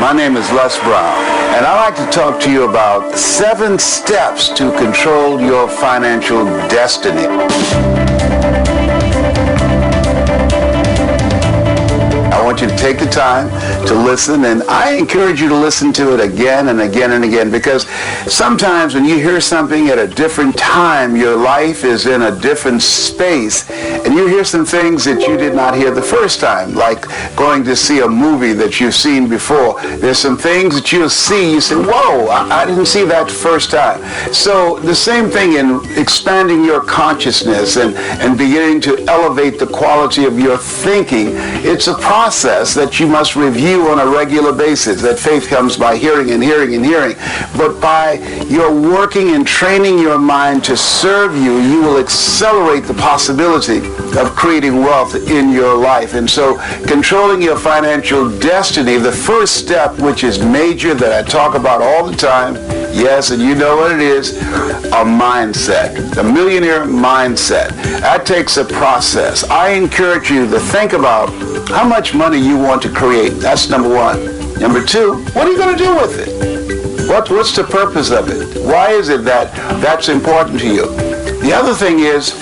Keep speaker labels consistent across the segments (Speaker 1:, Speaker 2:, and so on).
Speaker 1: My name is Les Brown, and I'd like to talk to you about 7 steps to control your financial destiny. I want you to take the time to listen, and I encourage you to listen to it again and again and again, because sometimes when you hear something at a different time, your life is in a different space, and you hear some things that you did not hear the first time, like going to see a movie that you've seen before. There's some things that you'll see, you say, whoa, I didn't see that the first time. So the same thing in expanding your consciousness and beginning to elevate the quality of your thinking. It's a process that you must review on a regular basis. That faith comes by hearing and hearing and hearing. But by your working and training your mind to serve you, you will accelerate the possibility of creating wealth in your life. And so controlling your financial destiny, the first step, which is major, that I talk about all the time, yes, and you know what it is, a mindset, a millionaire mindset. That takes a process. I encourage you to think about how much money you want to create. That's number 1. Number 2, what are you going to do with it? What's the purpose of it? Why is it that that's important to you? The other thing is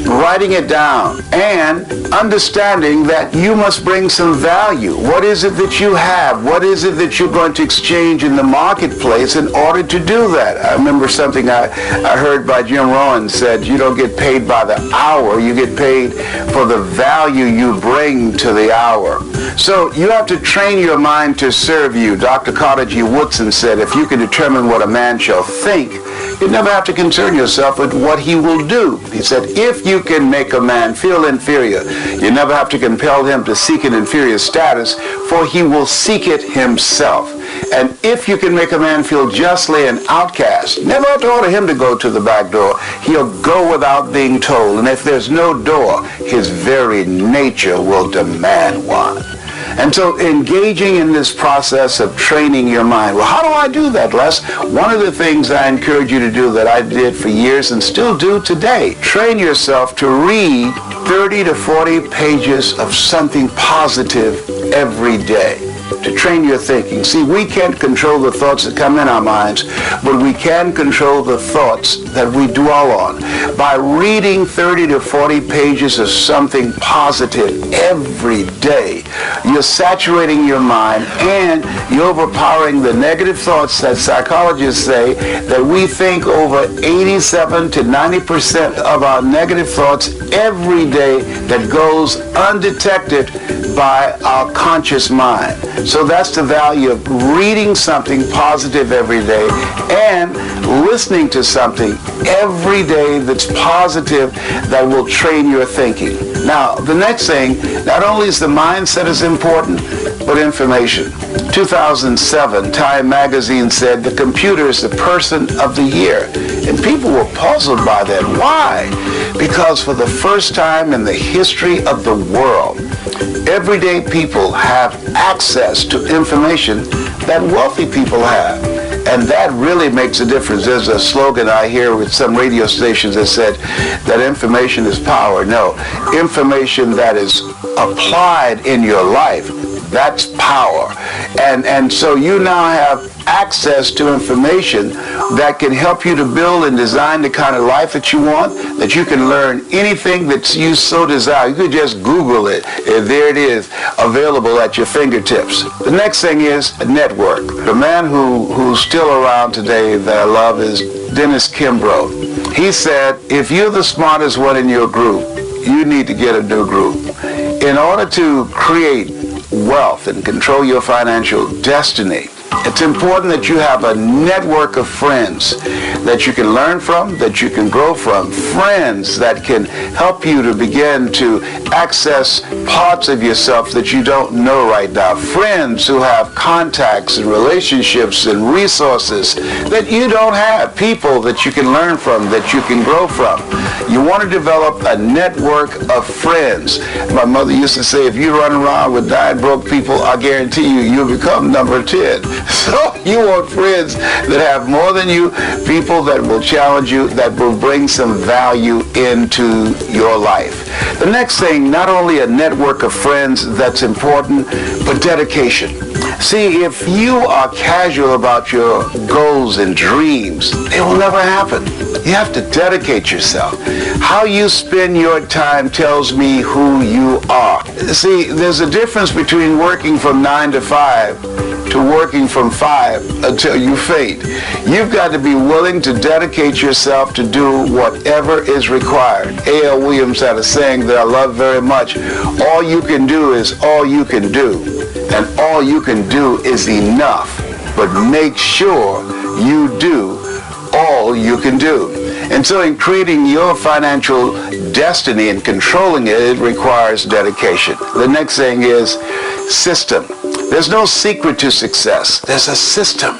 Speaker 1: writing it down and understanding that you must bring some value. What is it that you have? What is it that you're going to exchange in the marketplace in order to do that? I remember something I heard by Jim Rohn said, you don't get paid by the hour, you get paid for the value you bring to the hour. So you have to train your mind to serve you. Dr. Carter G. Woodson said, if you can determine what a man shall think, you never have to concern yourself with what he will do. He said, if you can make a man feel inferior, you never have to compel him to seek an inferior status, for he will seek it himself. And if you can make a man feel justly an outcast, never have to order him to go to the back door. He'll go without being told. And if there's no door, his very nature will demand one. And so engaging in this process of training your mind. Well, how do I do that, Les? One of the things I encourage you to do that I did for years and still do today, train yourself to read 30 to 40 pages of something positive every day. To train your thinking. See, we can't control the thoughts that come in our minds, but we can control the thoughts that we dwell on. By reading 30 to 40 pages of something positive every day, you're saturating your mind and you're overpowering the negative thoughts that psychologists say that we think over 87 to 90% of our negative thoughts every day that goes undetected by our conscious mind. So that's the value of reading something positive every day and listening to something every day that's positive that will train your thinking. Now, the next thing, not only is the mindset as important, but information. 2007, Time magazine said the computer is the person of the year. And people were puzzled by that. Why? Because for the first time in the history of the world, everyday people have access to information that wealthy people have. And that really makes a difference. There's a slogan I hear with some radio stations that said that information is power. No, information that is applied in your life, that's power. And so you now have access to information that can help you to build and design the kind of life that you want, that you can learn anything that you so desire. You could just Google it, and there it is, available at your fingertips. The next thing is a network. The man who's still around today that I love is Dennis Kimbrough. He said, if you're the smartest one in your group, you need to get a new group. In order to create wealth and control your financial destiny, it's important that you have a network of friends that you can learn from, that you can grow from, friends that can help you to begin to access parts of yourself that you don't know right now, friends who have contacts and relationships and resources that you don't have, people that you can learn from, that you can grow from. You want to develop a network of friends. My mother used to say, if you run around with 9 broke people, I guarantee you, you'll become number 10. So you want friends that have more than you, people that will challenge you, that will bring some value into your life. The next thing, not only a network of friends that's important, but dedication. See, if you are casual about your goals and dreams, they will never happen. You have to dedicate yourself. How you spend your time tells me who you are. See, there's a difference between working from 9 to 5 to working from 5 until you faint. You've got to be willing to dedicate yourself to do whatever is required. A.L. Williams had a saying that I love very much. All you can do is all you can do. And all you can do is enough. But make sure you do all you can do. And so in creating your financial destiny and controlling it, it requires dedication. The next thing is system. There's no secret to success. There's a system.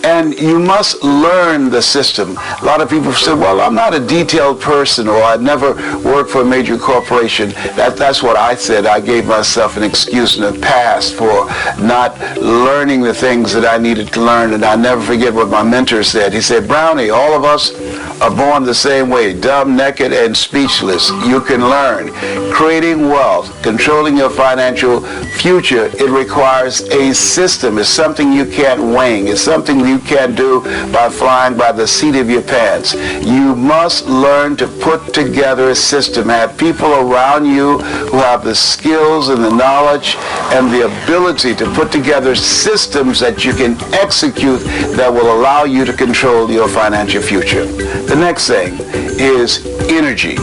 Speaker 1: And you must learn the system. A lot of people say, well, I'm not a detailed person, or I've never worked for a major corporation. That's what I said. I gave myself an excuse in the past for not learning the things that I needed to learn. And I never forget what my mentor said. He said, Brownie, all of us are born the same way, dumb, naked, and speechless. You can learn. Creating wealth, controlling your financial future, it requires a system. It's something you can't wing. It's something you can't do by flying by the seat of your pants. You must learn to put together a system. Have people around you who have the skills and the knowledge and the ability to put together systems that you can execute that will allow you to control your financial future. The next thing is energy.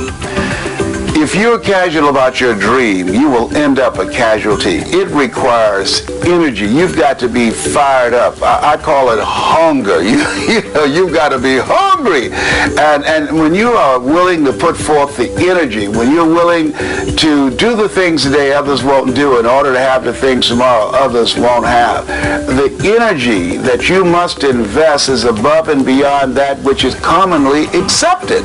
Speaker 1: If you're casual about your dream, you will end up a casualty. It requires energy. You've got to be fired up. I call it hunger. You've got to be hungry. And when you are willing to put forth the energy, when you're willing to do the things today others won't do in order to have the things tomorrow others won't have, the energy that you must invest is above and beyond that which is commonly accepted.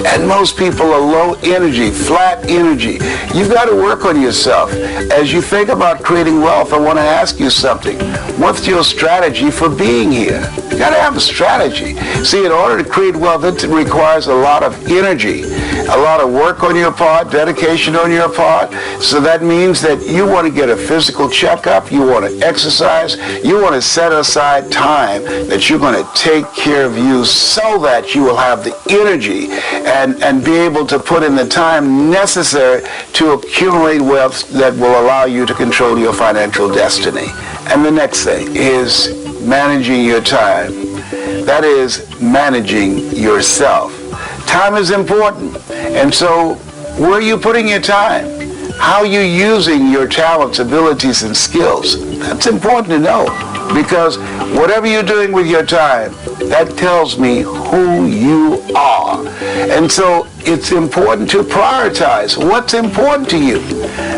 Speaker 1: And most people are low energy, flat energy. You've got to work on yourself. As you think about creating wealth, I want to ask you something. What's your strategy for being here? You got to have a strategy. See, in order to create wealth, it requires a lot of energy, a lot of work on your part, dedication on your part. So that means that you want to get a physical checkup, you want to exercise, you want to set aside time that you're going to take care of you so that you will have the energy and be able to put in the time necessary to accumulate wealth that will allow you to control your financial destiny. And the next thing is managing your time. That is managing yourself. Time is important. And so where are you putting your time? How are you using your talents, abilities, and skills? That's important to know, because whatever you're doing with your time, that tells me who you are. And so it's important to prioritize what's important to you.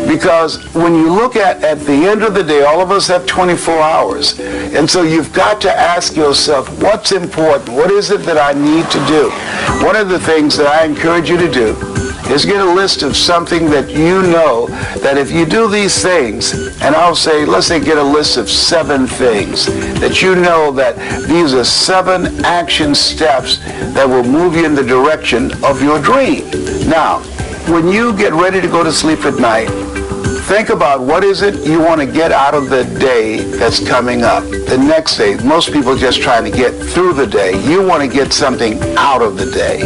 Speaker 1: Because when you look at the end of the day, all of us have 24 hours. And so you've got to ask yourself, what's important? What is it that I need to do? One of the things that I encourage you to do is get a list of something that you know that if you do these things, and I'll say, let's say get a list of 7 things that you know that these are 7 action steps that will move you in the direction of your dream. Now, when you get ready to go to sleep at night, think about what is it you want to get out of the day that's coming up. The next day, most people are just trying to get through the day. You want to get something out of the day.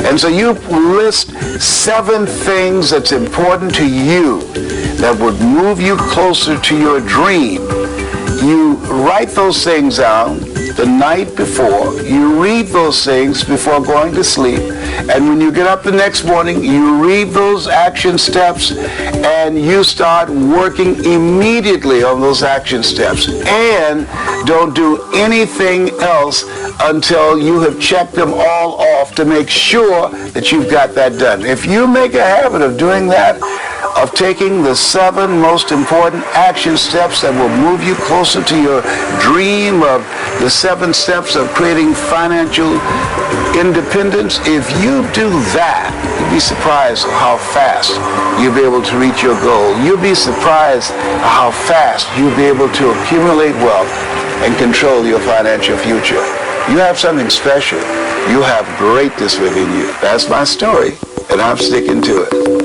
Speaker 1: And so you list 7 things that's important to you that would move you closer to your dream. You write those things down the night before. You read those things before going to sleep. And when you get up the next morning, you read those action steps and you start working immediately on those action steps. And don't do anything else until you have checked them all off to make sure that you've got that done. If you make a habit of doing that, of taking the 7 most important action steps that will move you closer to your dream, of the 7 steps of creating financial independence, if you do that, you'll be surprised how fast you'll be able to reach your goal. You'll be surprised how fast you'll be able to accumulate wealth and control your financial future. You have something special. You have greatness within you. That's my story, and I'm sticking to it.